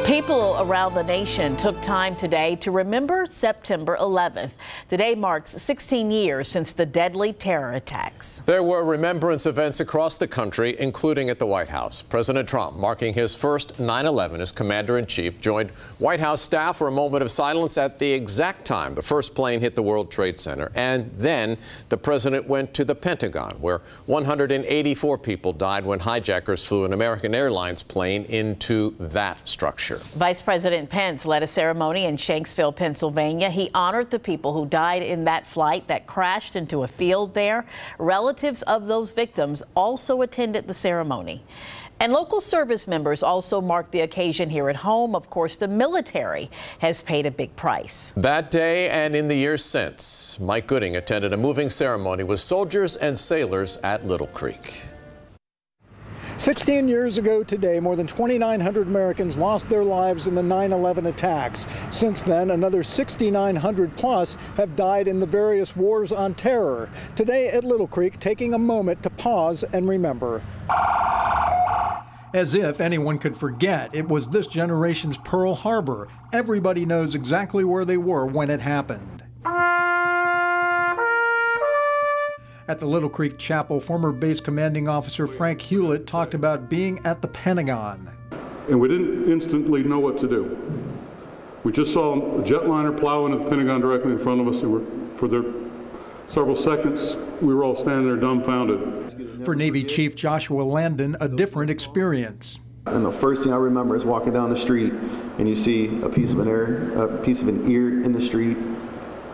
People around the nation took time today to remember September 11th. Today marks 16 years since the deadly terror attacks. There were remembrance events across the country, including at the White House. President Trump, marking his first 9/11 as commander-in-chief, joined White House staff for a moment of silence at the exact time the first plane hit the World Trade Center. And then the president went to the Pentagon, where 184 people died when hijackers flew an American Airlines plane into that structure. Vice President Pence led a ceremony in Shanksville, Pennsylvania. He honored the people who died in that flight that crashed into a field there. Relatives of those victims also attended the ceremony. And local service members also marked the occasion here at home. Of course, the military has paid a big price. That day and in the years since, Mike Gooding attended a moving ceremony with soldiers and sailors at Little Creek. 16 years ago today, more than 2,900 Americans lost their lives in the 9/11 attacks. Since then, another 6,900 plus have died in the various wars on terror. Today at Little Creek, taking a moment to pause and remember. As if anyone could forget, it was this generation's Pearl Harbor. Everybody knows exactly where they were when it happened. At the Little Creek Chapel, former base commanding officer Frank Hewlett talked about being at the Pentagon. And we didn't instantly know what to do. We just saw a jetliner plow into the Pentagon directly in front of us. For several seconds, we were all standing there dumbfounded. For Navy Chief Joshua Landon, a different experience. And the first thing I remember is walking down the street and you see a piece of an ear in the street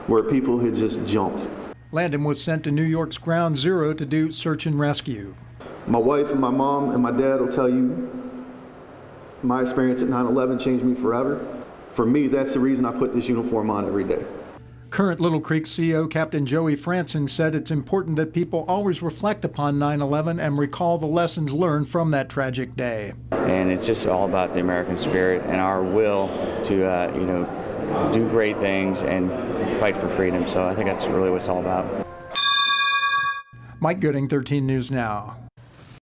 where people had just jumped. Landon was sent to New York's Ground Zero to do search and rescue. My wife and my mom and my dad will tell you my experience at 9/11 changed me forever. For me, that's the reason I put this uniform on every day. Current Little Creek CEO Captain Joey Franson said it's important that people always reflect upon 9/11 and recall the lessons learned from that tragic day. And it's just all about the American spirit and our will to, do great things and fight for freedom. So I think that's really what it's all about. Mike Gooding, 13 News Now.